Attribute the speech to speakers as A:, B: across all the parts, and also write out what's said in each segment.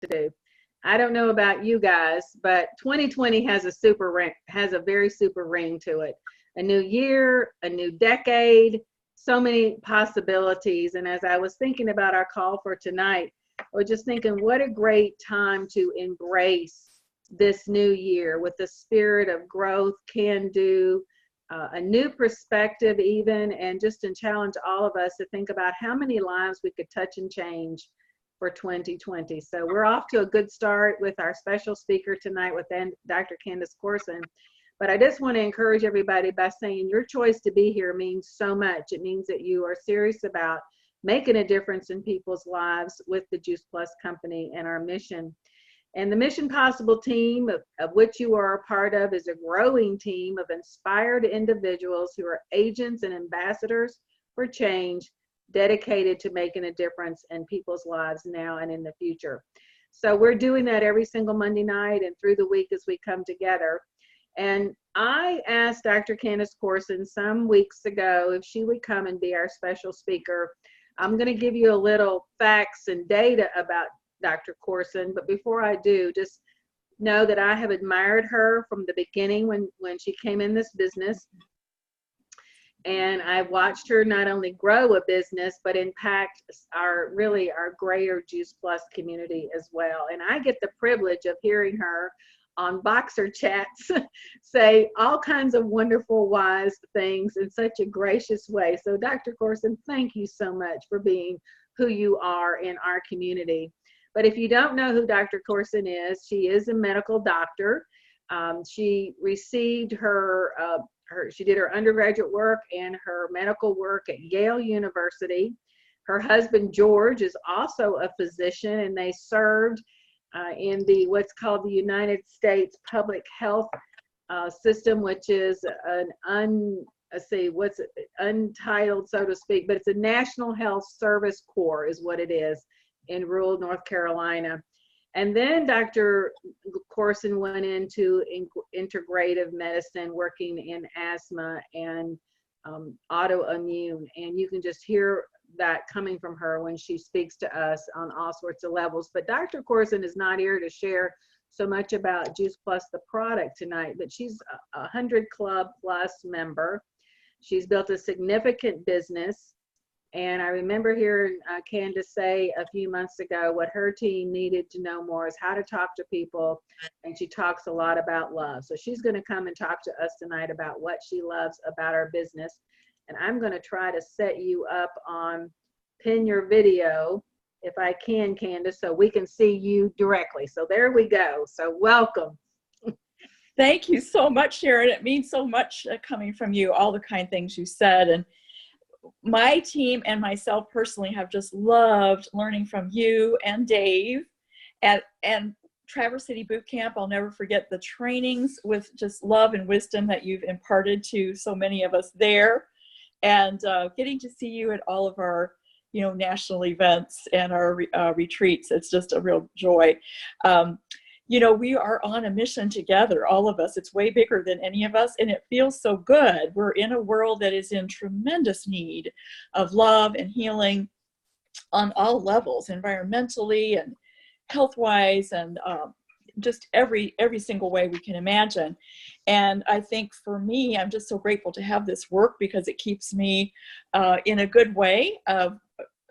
A: to do. I don't know about you guys, but 2020 has a very super ring to it. A new year, a new decade, so many possibilities. And as I was thinking about our call for tonight, I was just thinking what a great time to embrace this new year with the spirit of growth, can do, a new perspective even, and just to challenge all of us to think about how many lives we could touch and change for 2020. So we're off to a good start with our special speaker tonight with Dr. Candace Corson. But I just want to encourage everybody by saying your choice to be here means so much. It means that you are serious about making a difference in people's lives with the Juice Plus Company and our mission. And the Mission Possible team, of which you are a part of, is a growing team of inspired individuals who are agents and ambassadors for change, dedicated to making a difference in people's lives now and in the future. So we're doing that every single Monday night and through the week as we come together. And I asked Dr. Candace Corson some weeks ago if she would come and be our special speaker. I'm going to give you a little facts and data about Dr. Corson, but before I do, just know that I have admired her from the beginning when she came in this business. And I've watched her not only grow a business, but impact our greater Juice Plus community as well. And I get the privilege of hearing her on Boxer Chats say all kinds of wonderful, wise things in such a gracious way. So Dr. Corson, thank you so much for being who you are in our community. But if you don't know who Dr. Corson is, she is a medical doctor. She received she did her undergraduate work and her medical work at Yale University. Her husband, George, is also a physician, and they served in what's called the United States Public Health System, which is untitled, so to speak, but it's a National Health Service Corps is what it is in rural North Carolina. And then Dr. Corson went into integrative medicine, working in asthma and autoimmune. And you can just hear that coming from her when she speaks to us on all sorts of levels. But Dr. Corson is not here to share so much about Juice Plus, the product, tonight, but she's a 100 Club Plus member. She's built a significant business. And I remember hearing Candace say a few months ago what her team needed to know more is how to talk to people. And she talks a lot about love. So she's going to come and talk to us tonight about what she loves about our business. And I'm going to try to set you up on pin your video if I can, Candace, so we can see you directly. So there we go. So welcome.
B: Thank you so much, Sharon. It means so much coming from you, all the kind things you said. And my team and myself personally have just loved learning from you and Dave and Traverse City Boot Camp. I'll never forget the trainings with just love and wisdom that you've imparted to so many of us there, and getting to see you at all of our national events and our retreats. It's just a real joy. We are on a mission together, all of us. It's way bigger than any of us, and it feels so good. We're in a world that is in tremendous need of love and healing on all levels, environmentally and health-wise, and just every single way we can imagine. And I think for me, I'm just so grateful to have this work because it keeps me in a good way of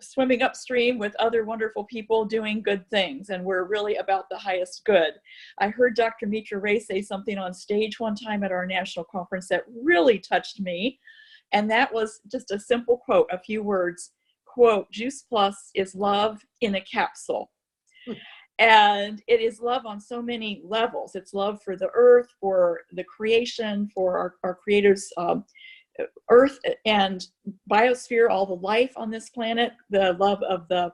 B: swimming upstream with other wonderful people doing good things, and we're really about the highest good. I heard Dr. Mitra Ray say something on stage one time at our national conference that really touched me, and that was just a simple quote, a few words, quote, "Juice Plus is love in a capsule." And it is love on so many levels. It's love for the earth, for the creation, for our creator's earth and biosphere, all the life on this planet, the love of the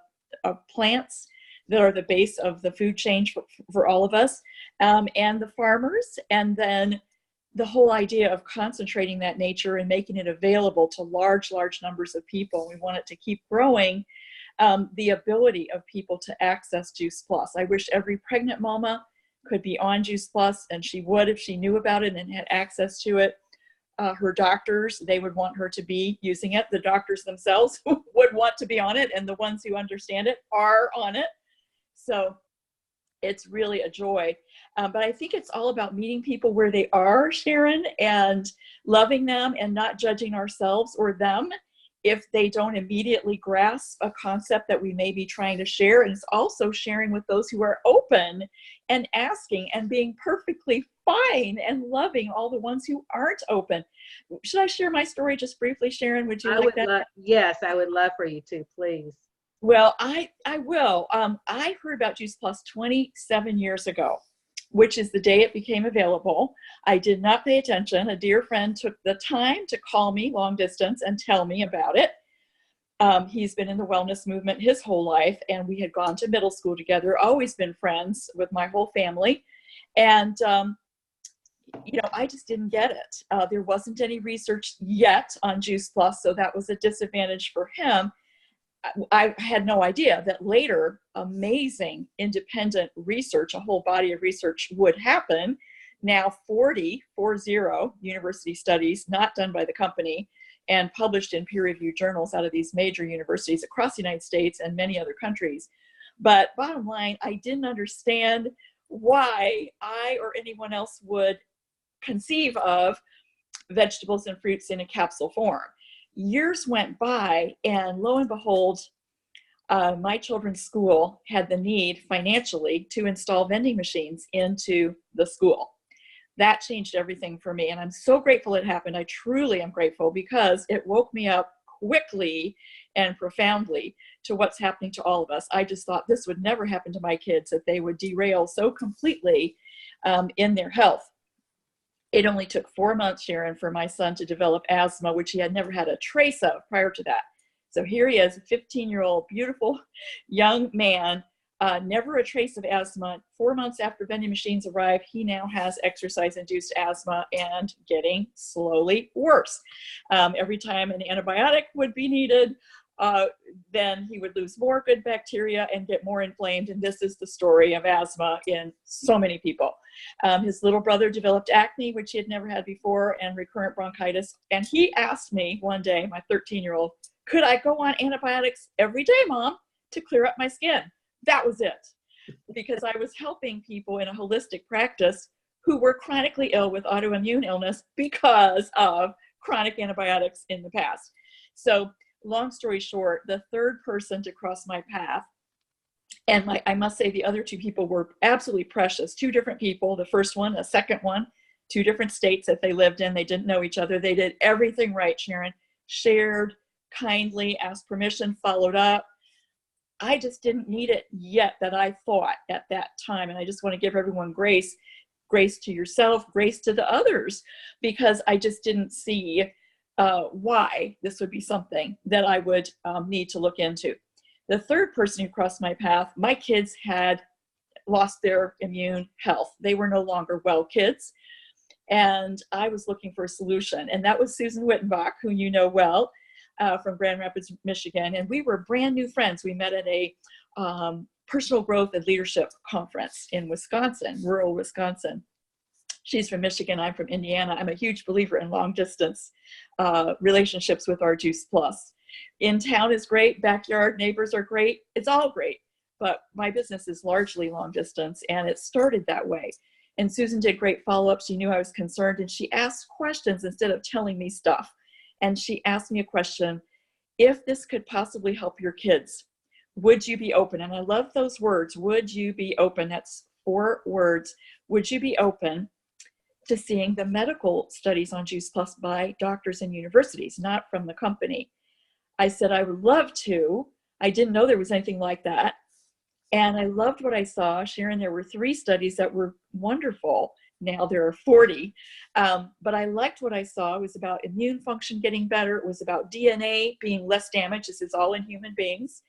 B: plants that are the base of the food chain for all of us, and the farmers, and then the whole idea of concentrating that nature and making it available to large numbers of people. We want it to keep growing, the ability of people to access Juice Plus. I wish every pregnant mama could be on Juice Plus, and she would if she knew about it and had access to it. Her doctors, they would want her to be using it. The doctors themselves would want to be on it, and the ones who understand it are on it. So it's really a joy. But I think it's all about meeting people where they are, Sharon, and loving them and not judging ourselves or them if they don't immediately grasp a concept that we may be trying to share. And it's also sharing with those who are open and asking and being perfectly fine and loving all the ones who aren't open. Should I share my story just briefly, Sharon? Would you like that?
A: Yes, I would love for you to, please.
B: Well, I will. I heard about Juice Plus 27 years ago, which is the day it became available. I did not pay attention. A dear friend took the time to call me long distance and tell me about it. He's been in the wellness movement his whole life, and we had gone to middle school together, always been friends with my whole family. And, I just didn't get it. There wasn't any research yet on Juice Plus, so that was a disadvantage for him. I had no idea that later amazing independent research, a whole body of research would happen. Now 40 university studies, not done by the company, and published in peer-reviewed journals out of these major universities across the United States and many other countries. But bottom line, I didn't understand why I or anyone else would conceive of vegetables and fruits in a capsule form. Years went by, and lo and behold, my children's school had the need financially to install vending machines into the school. That changed everything for me, and I'm so grateful it happened. I truly am grateful, because it woke me up quickly and profoundly to what's happening to all of us. I just thought this would never happen to my kids, that they would derail so completely in their health. It only took 4 months, Sharon, for my son to develop asthma, which he had never had a trace of prior to that. So here he is, a 15-year-old, beautiful young man, never a trace of asthma. 4 months after vending machines arrived, he now has exercise-induced asthma and getting slowly worse. Every time an antibiotic would be needed, then he would lose more good bacteria and get more inflamed. And this is the story of asthma in so many people. His little brother developed acne, which he had never had before, and recurrent bronchitis. And he asked me one day, my 13-year-old, could I go on antibiotics every day, Mom, to clear up my skin? That was it. Because I was helping people in a holistic practice who were chronically ill with autoimmune illness because of chronic antibiotics in the past. So long story short, the third person to cross my path, and I must say the other two people were absolutely precious. Two different people, the first one, the second one, two different states that they lived in. They didn't know each other. They did everything right, Sharon. Shared kindly, asked permission, followed up. I just didn't need it yet, that I thought at that time. And I just want to give everyone grace to yourself, grace to the others, because I just didn't see why this would be something that I would need to look into. The third person who crossed my path, my kids had lost their immune health. They were no longer well kids. And I was looking for a solution. And that was Susan Wittenbach, who you know well, from Grand Rapids, Michigan. And we were brand new friends. We met at a personal growth and leadership conference in Wisconsin, rural Wisconsin. She's from Michigan, I'm from Indiana. I'm a huge believer in long distance relationships with our Juice Plus. In town is great, backyard neighbors are great, it's all great. But my business is largely long distance, and it started that way. And Susan did great follow-ups. She knew I was concerned, and she asked questions instead of telling me stuff. And she asked me a question: if this could possibly help your kids, would you be open? And I love those words, would you be open? That's 4 words. Would you be open to seeing the medical studies on Juice Plus by doctors and universities, not from the company? I said I would love to. I didn't know there was anything like that. And I loved what I saw. Sharon, there were 3 studies that were wonderful. Now there are 40. But I liked what I saw. It was about immune function getting better. It was about DNA being less damaged. This is all in human beings.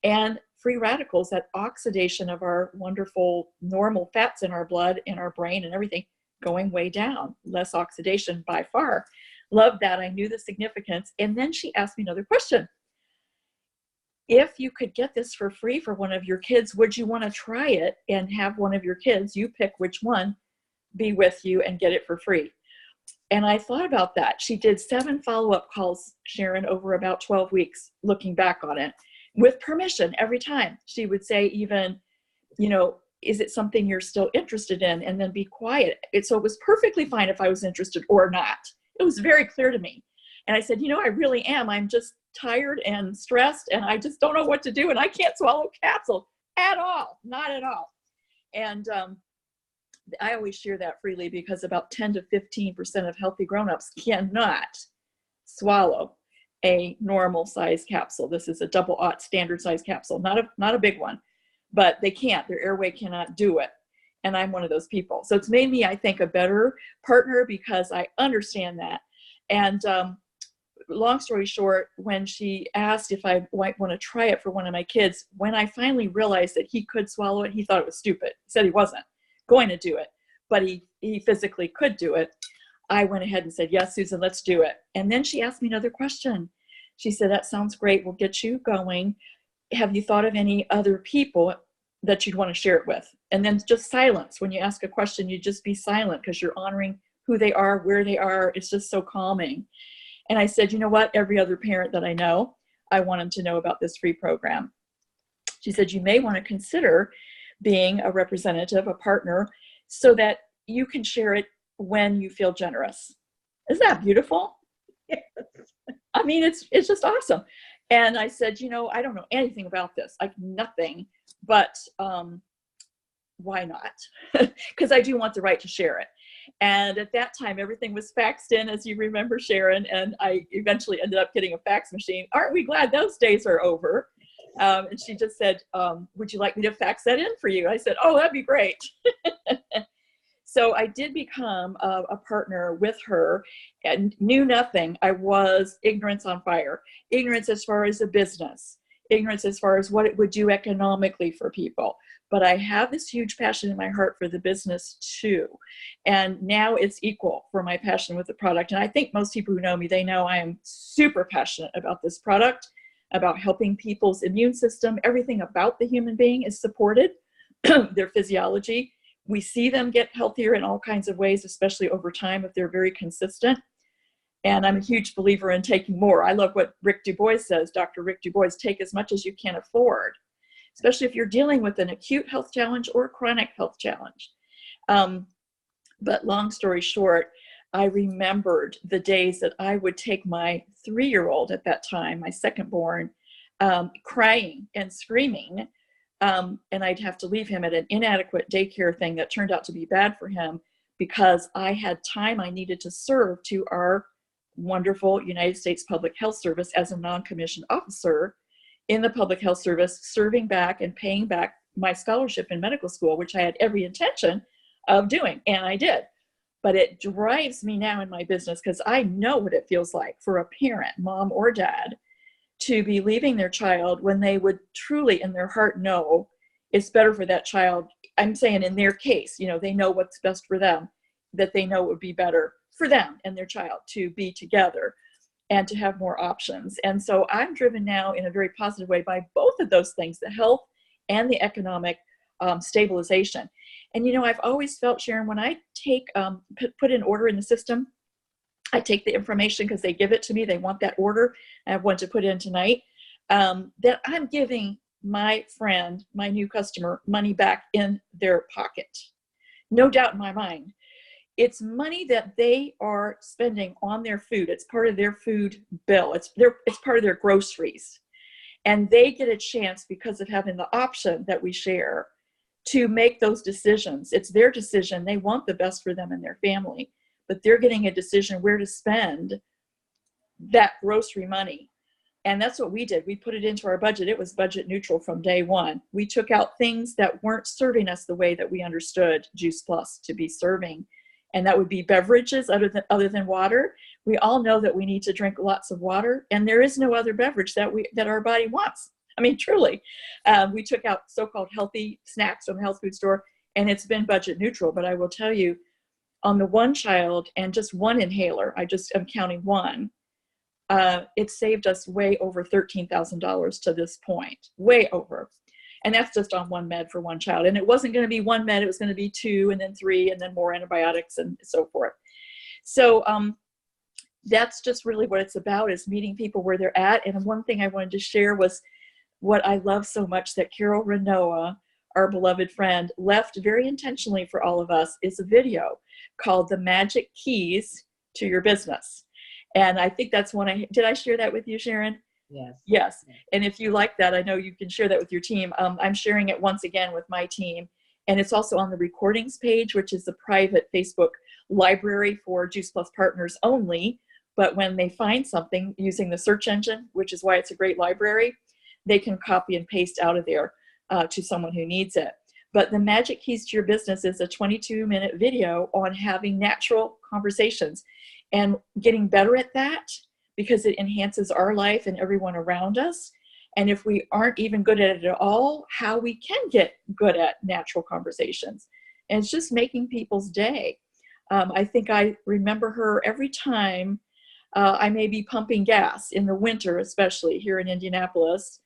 B: And free radicals, that oxidation of our wonderful normal fats in our blood, in our brain and everything, going way down. Less oxidation by far. Loved that. I knew the significance. And then she asked me another question. If you could get this for free for one of your kids, would you want to try it and have one of your kids, you pick which one, be with you and get it for free? And I thought about that. She did 7 follow-up calls, Sharon, over about 12 weeks, looking back on it, with permission every time. She would say even, is it something you're still interested in? And then be quiet. So it was perfectly fine if I was interested or not. It was very clear to me. And I said, I really am. I'm just tired and stressed, and I just don't know what to do. And I can't swallow capsules at all, not at all. And I always share that freely because about 10 to 15% of healthy grownups cannot swallow a normal size capsule. This is a double-aught standard size capsule, not a big one, but they can't. Their airway cannot do it. And I'm one of those people. So it's made me, I think, a better partner because I understand that. And long story short, when she asked if I might want to try it for one of my kids, when I finally realized that he could swallow it, he thought it was stupid. He said he wasn't going to do it, but he physically could do it. I went ahead and said, yes, Susan, let's do it. And then she asked me another question. She said, that sounds great. We'll get you going. Have you thought of any other people that you'd want to share it with? And then just silence. When you ask a question, you just be silent because you're honoring who they are, where they are. It's just so calming. And I said, you know what? Every other parent that I know, I want them to know about this free program. She said, you may want to consider being a representative, a partner, so that you can share it when you feel generous. Isn't that beautiful?
A: Yes.
B: I mean, it's just awesome. And I said, I don't know anything about this, like nothing, but why not? Because I do want the right to share it. And at that time, everything was faxed in, as you remember, Sharon, and I eventually ended up getting a fax machine. Aren't we glad those days are over? And she just said, would you like me to fax that in for you? I said, oh, that'd be great. So I did become a partner with her and knew nothing. I was ignorance on fire. Ignorance as far as a business. Ignorance as far as what it would do economically for people. But I have this huge passion in my heart for the business too. And now it's equal for my passion with the product. And I think most people who know me, they know I am super passionate about this product, about helping people's immune system. Everything about the human being is supported, their physiology. We see them get healthier in all kinds of ways, especially over time if they're very consistent. And I'm a huge believer in taking more. I love what Rick DuBois says, Dr. Rick DuBois, take as much as you can afford, especially if you're dealing with an acute health challenge or a chronic health challenge. But long story short, I remembered the days that I would take my 3-year-old at that time, my second born, crying and screaming. And I'd have to leave him at an inadequate daycare thing that turned out to be bad for him because I had time I needed to serve to our wonderful United States Public Health Service as a non-commissioned officer in the public health service, serving back and paying back my scholarship in medical school, which I had every intention of doing, and I did. But it drives me now in my business because I know what it feels like for a parent, mom or dad, to be leaving their child when they would truly in their heart know it's better for that child. I'm saying in their case, they know what's best for them, that they know it would be better for them and their child to be together and to have more options. And so I'm driven now in a very positive way by both of those things, the health and the economic stabilization. And, I've always felt, Sharon, when I take, put an order in the system, I take the information because they give it to me. They want that order. I have one to put in tonight. That I'm giving my friend, my new customer, money back in their pocket. No doubt in my mind. It's money that they are spending on their food. It's part of their food bill. It's part of their groceries. And they get a chance because of having the option that we share to make those decisions. It's their decision. They want the best for them and their family, but they're getting a decision where to spend that grocery money. And that's what we did. We put it into our budget. It was budget neutral from day one. We took out things that weren't serving us the way that we understood Juice Plus to be serving. And that would be beverages other than water. We all know that we need to drink lots of water, and there is no other beverage that our body wants. I mean, truly. We took out so-called healthy snacks from the health food store, and it's been budget neutral. But I will tell you, on the one child and just one inhaler, I'm counting one, it saved us way over $13,000 to this point, way over. And that's just on one med for one child. And it wasn't going to be one med, it was going to be 2 and then 3 and then more antibiotics and so forth. So that's just really what it's about, is meeting people where they're at. And one thing I wanted to share was what I love so much, that Carol Renoa, our beloved friend, left very intentionally for all of us is a video called The Magic Keys to Your Business. And I think that's one did I share that with you, Sharon?
A: Yes.
B: Yes. And if you like that, I know you can share that with your team. I'm sharing it once again with my team. And it's also on the recordings page, which is a private Facebook library for Juice Plus partners only. But when they find something using the search engine, which is why it's a great library, they can copy and paste out of there to someone who needs it. But the Magic Keys to Your Business is a 22-minute video on having natural conversations and getting better at that, because it enhances our life and everyone around us. And if we aren't even good at it at all, how we can get good at natural conversations. And it's just making people's day. I think I remember her every time I may be pumping gas in the winter, especially here in Indianapolis.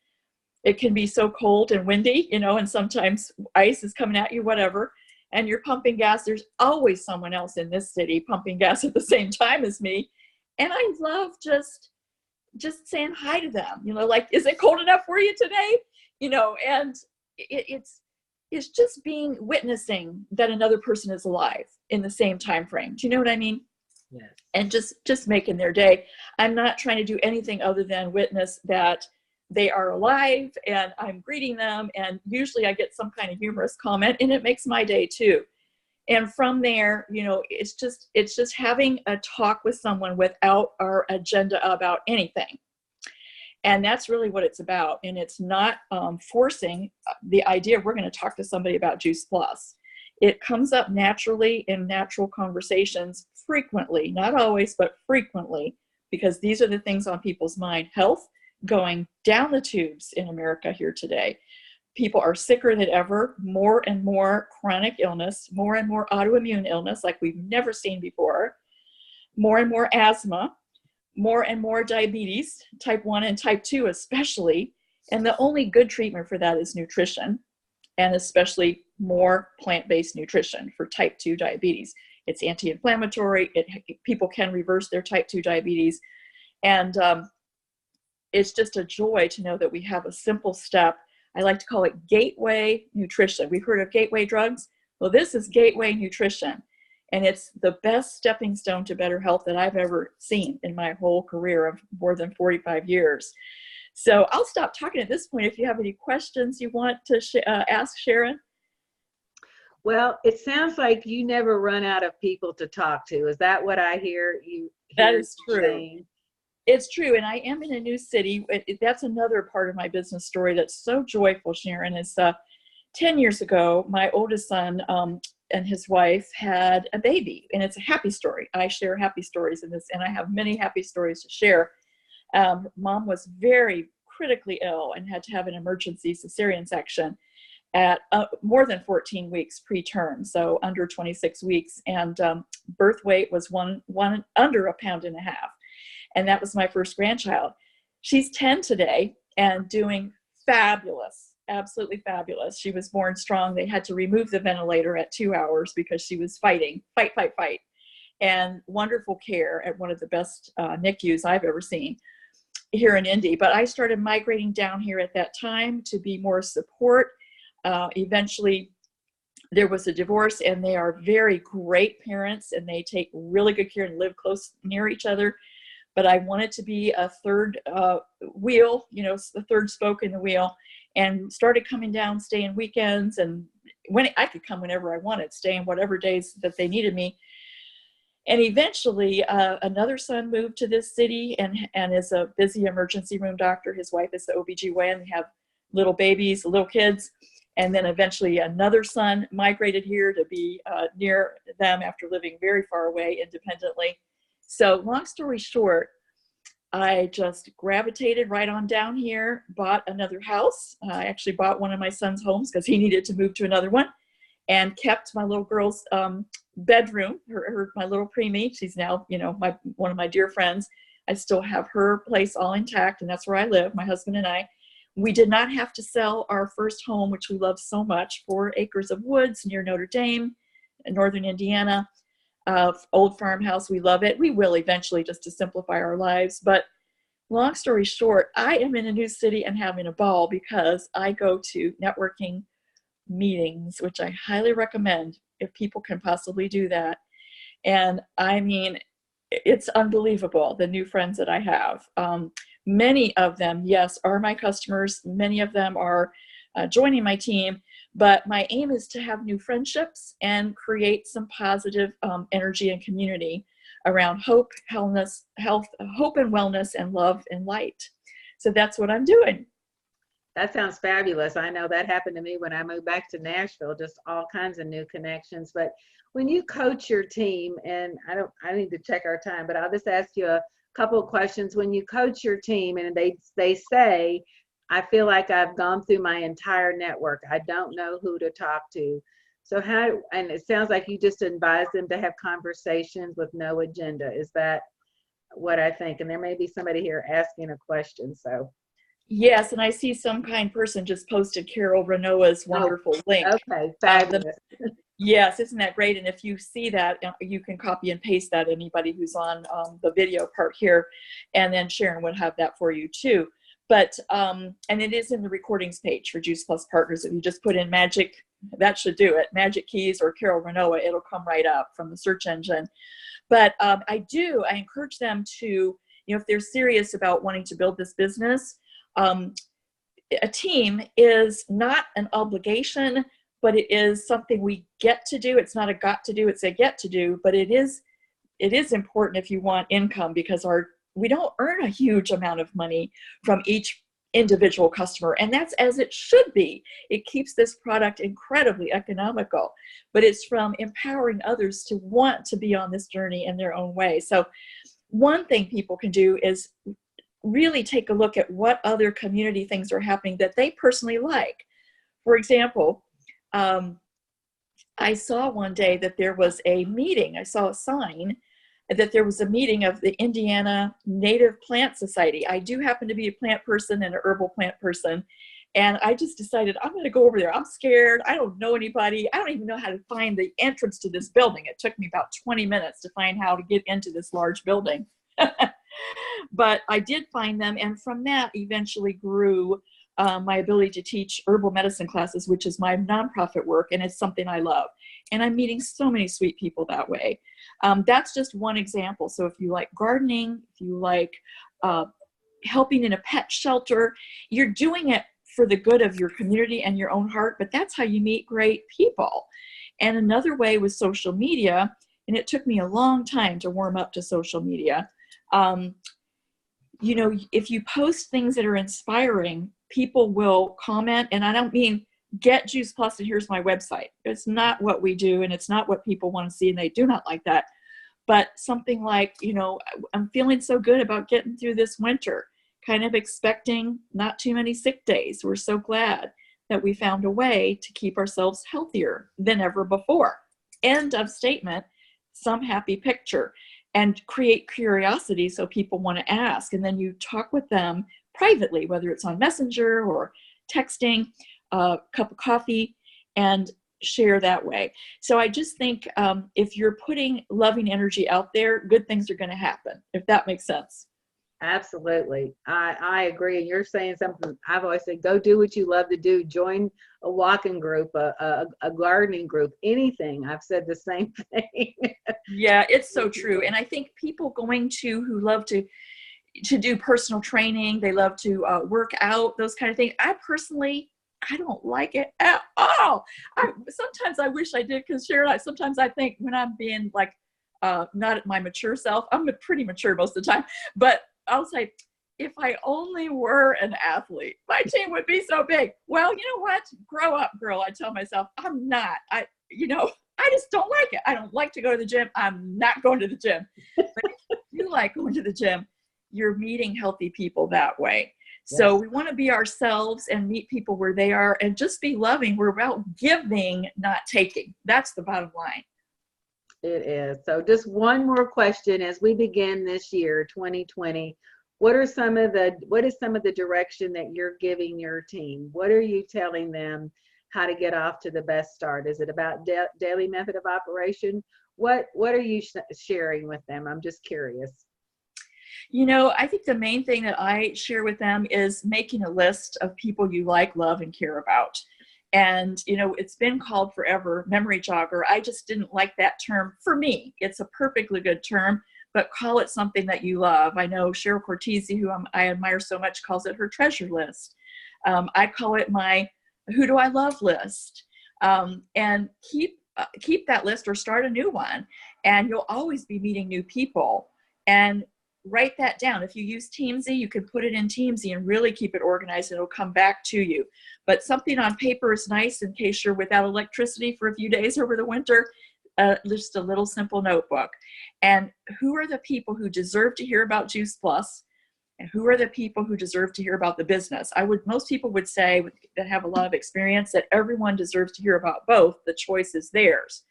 B: It can be so cold and windy, you know, and sometimes ice is coming at you, whatever, and you're pumping gas. There's always someone else in this city pumping gas at the same time as me. And I love just saying hi to them, you know, like, is it cold enough for you today? You know, and it's just witnessing that another person is alive in the same time frame. Do you know what I mean?
A: Yes.
B: And just making their day. I'm not trying to do anything other than witness that they are alive, and I'm greeting them. And usually I get some kind of humorous comment, and it makes my day too. And from there, you know, it's just having a talk with someone without our agenda about anything. And that's really what it's about. And it's not forcing the idea we're going to talk to somebody about Juice Plus. It comes up naturally in natural conversations frequently, not always, but frequently, because these are the things on people's mind. Health going down the tubes in America here today. People are sicker than ever, more and more chronic illness, more and more autoimmune illness like we've never seen before, more and more asthma, more and more diabetes, type 1 and type 2 especially. And the only good treatment for that is nutrition, and especially more plant-based nutrition for type 2 diabetes. It's anti-inflammatory. People can reverse their type 2 diabetes. And it's just a joy to know that we have a simple step. I like to call it gateway nutrition. We've heard of gateway drugs. Well, this is gateway nutrition. And it's the best stepping stone to better health that I've ever seen in my whole career of more than 45 years. So I'll stop talking at this point. If you have any questions you want to ask Sharon.
A: Well, it sounds like you never run out of people to talk to. Is that what I hear you?
B: That is true.
A: Saying?
B: It's true. And I am in a new city. That's another part of my business story that's so joyful, Sharon. Is 10 years ago, my oldest son and his wife had a baby. And it's a happy story. I share happy stories in this, and I have many happy stories to share. Mom was very critically ill and had to have an emergency cesarean section at more than 14 weeks preterm, so under 26 weeks. And birth weight was one under 1.5 pounds. And that was my first grandchild. She's 10 today and doing fabulous, absolutely fabulous. She was born strong. They had to remove the ventilator at 2 hours because she was fight, and wonderful care at one of the best NICUs I've ever seen here in Indy. But I started migrating down here at that time to be more support. Eventually there was a divorce, and they are very great parents, and they take really good care and live close near each other. But I wanted to be a third wheel, you know, the third spoke in the wheel, and started coming down, staying weekends, and when I could come whenever I wanted, staying whatever days that they needed me. And eventually another son moved to this city and is a busy emergency room doctor. His wife is the OBGYN. They have little babies, little kids. And then eventually another son migrated here to be near them after living very far away independently. So long story short, I just gravitated right on down here, bought another house. I actually bought one of my son's homes because he needed to move to another one, and kept my little girl's bedroom, my little preemie. She's now, you know, one of my dear friends. I still have her place all intact, and that's where I live, my husband and I. We did not have to sell our first home, which we love so much, 4 acres of woods near Notre Dame, in northern Indiana. Old farmhouse, we love it. We will eventually, just to simplify our lives. But long story short, I am in a new city and having a ball because I go to networking meetings, which I highly recommend if people can possibly do that. And I mean, it's unbelievable, the new friends that I have. Many of them, yes, are my customers. Many of them are joining my team. But my aim is to have new friendships and create some positive energy and community around hope, hope and wellness, and love and light. So that's what I'm doing.
A: That sounds fabulous. I know that happened to me when I moved back to Nashville, just all kinds of new connections. But when you coach your team, and I need to check our time, but I'll just ask you a couple of questions. When you coach your team and they say, I feel like I've gone through my entire network, I don't know who to talk to. So and it sounds like you just advise them to have conversations with no agenda. Is that what I think? And there may be somebody here asking a question, so.
B: Yes, and I see some kind person just posted Carol Renoa's wonderful link.
A: Okay, fabulous.
B: Yes, isn't that great? And if you see that, you can copy and paste that, anybody who's on the video part here, and then Sharon would have that for you too. But, and it is in the recordings page for Juice Plus Partners. If you just put in magic, that should do it. Magic Keys or Carol Renoa, it'll come right up from the search engine. But I encourage them to, if they're serious about wanting to build this business, a team is not an obligation, but it is something we get to do. It's not a got to do, it's a get to do, but it is important if you want income, because we don't earn a huge amount of money from each individual customer, and that's as it should be. It keeps this product incredibly economical, but it's from empowering others to want to be on this journey in their own way. So one thing people can do is really take a look at what other community things are happening that they personally like. For example, I saw one day that there was a meeting. I saw a sign that there was a meeting of the Indiana Native Plant Society. I do happen to be a plant person and an herbal plant person. And I just decided I'm going to go over there. I'm scared. I don't know anybody. I don't even know how to find the entrance to this building. It took me about 20 minutes to find how to get into this large building. But I did find them, and from that eventually grew my ability to teach herbal medicine classes, which is my nonprofit work, and it's something I love. And I'm meeting so many sweet people that way. That's just one example. So if you like gardening, if you like helping in a pet shelter, you're doing it for the good of your community and your own heart, but that's how you meet great people. And another way was social media, and it took me a long time to warm up to social media. If you post things that are inspiring, people will comment, and I don't mean get Juice Plus and here's my website. It's not what we do, and it's not what people want to see, and they do not like that. But something like, I'm feeling so good about getting through this winter, kind of expecting not too many sick days. We're so glad that we found a way to keep ourselves healthier than ever before. End of statement. Some happy picture. And create curiosity so people want to ask. And then you talk with them privately, whether it's on Messenger or texting, a cup of coffee, and share that way. So I just think if you're putting loving energy out there, good things are going to happen, if that makes sense.
A: Absolutely. I agree. And you're saying something I've always said, go do what you love to do. Join a walking group, a gardening group, anything. I've said the same thing.
B: Yeah, it's so true. And I think people who love to do personal training, they love to work out, those kind of things. I don't like it at all. Sometimes I wish I did, because Sharon, sometimes I think when I'm being like, not at my mature self, I'm pretty mature most of the time, but I'll say, if I only were an athlete, my team would be so big. Well, you know what? Grow up, girl. I tell myself, I'm not. I just don't like it. I don't like to go to the gym. I'm not going to the gym. But if you like going to the gym, you're meeting healthy people that way. So we want to be ourselves and meet people where they are and just be loving. We're about giving, not taking. That's the bottom line.
A: It is. So just one more question as we begin this year, 2020. What is some of the direction that you're giving your team? What are you telling them how to get off to the best start? Is it about daily method of operation? What are you sharing with them? I'm just curious.
B: I think the main thing that I share with them is making a list of people you like, love, and care about. And, you know, it's been called forever memory jogger. I just didn't like that term. For me, it's a perfectly good term, but call it something that you love. I know Cheryl Cortese, who I admire so much, calls it her treasure list. I call it my who do I love list. And keep that list or start a new one. And you'll always be meeting new people. And write that down. If you use Teamsy, you can put it in Teamsy and really keep it organized, and it'll come back to you. But something on paper is nice in case you're without electricity for a few days over the winter. Just a little simple notebook. And who are the people who deserve to hear about Juice Plus, and who are the people who deserve to hear about the business? Most people would say that have a lot of experience that everyone deserves to hear about both. The choice is theirs.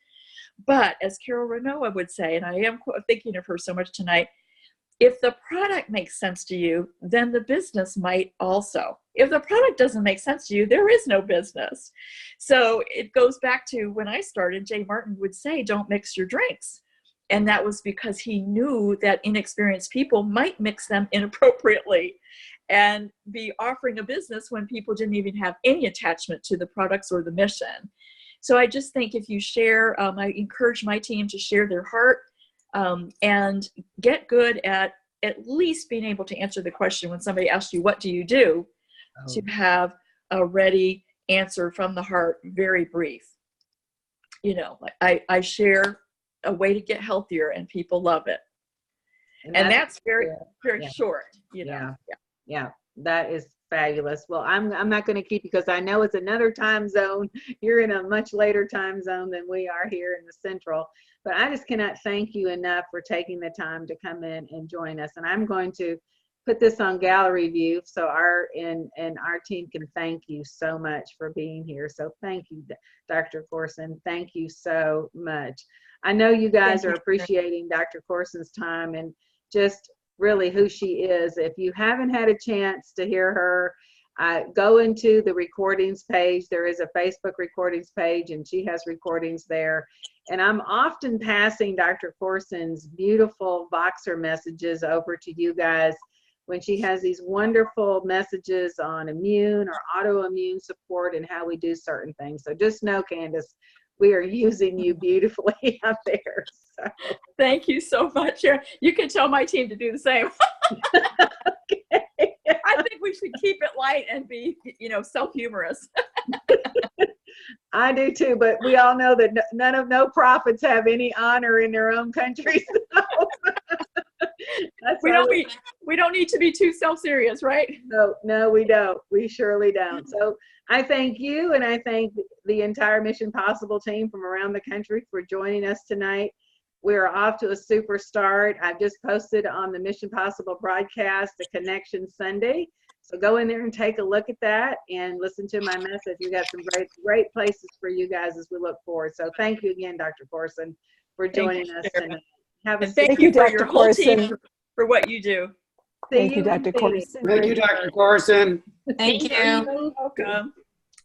B: But as Carol Renaud would say, and I am thinking of her so much tonight, if the product makes sense to you, then the business might also. If the product doesn't make sense to you, there is no business. So it goes back to when I started, Jay Martin would say, don't mix your drinks. And that was because he knew that inexperienced people might mix them inappropriately and be offering a business when people didn't even have any attachment to the products or the mission. So I just think if you share, I encourage my team to share their heart, and get good at least being able to answer the question when somebody asks you, what do you do? To have a ready answer from the heart, very brief. You know, I share a way to get healthier, and people love it. And that's very short, you know.
A: Yeah, that is fabulous. Well, I'm not going to keep you because I know it's another time zone. You're in a much later time zone than we are here in the Central. But I just cannot thank you enough for taking the time to come in and join us. And I'm going to put this on gallery view so our team can thank you so much for being here. So thank you, Dr. Corson. Thank you so much. I know you guys are appreciating Dr. Corson's time and just really who she is. If you haven't had a chance to hear her, go into the recordings page. There is a Facebook recordings page, and she has recordings there. And I'm often passing Dr. Corson's beautiful Voxer messages over to you guys when she has these wonderful messages on immune or autoimmune support and how we do certain things. So just know, Candace, we are using you beautifully out there. So.
B: Thank you so much. You can tell my team to do the same.
A: Okay.
B: I think we should keep it light and be, you know, self-humorous.
A: I do too, but we all know that no prophets have any honor in their own countries.
B: We don't need to be too self-serious, right?
A: No, we don't. We surely don't. So I thank you, and I thank the entire Mission Possible team from around the country for joining us tonight. We're off to a super start. I've just posted on the Mission Possible broadcast the Connection Sunday. So go in there and take a look at that and listen to my message. We got some great places for you guys as we look forward. So thank you again, Dr. Corson, for joining us tonight.
B: Thank you for your whole team for what you do.
C: Thank you, Dr. Corson.
D: Thank you, Dr. Corson.
E: Thank you.
B: You're welcome.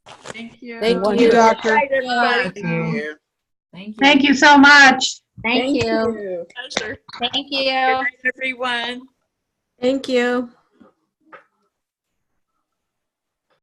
B: Thank you.
E: Thank you,
C: Doctor.
B: Good night, everybody.
E: Thank you. Thank you.
F: Thank you so much.
E: Thank you.
B: Pleasure.
E: Thank
B: Good
E: you.
B: night, everyone.
C: Thank you.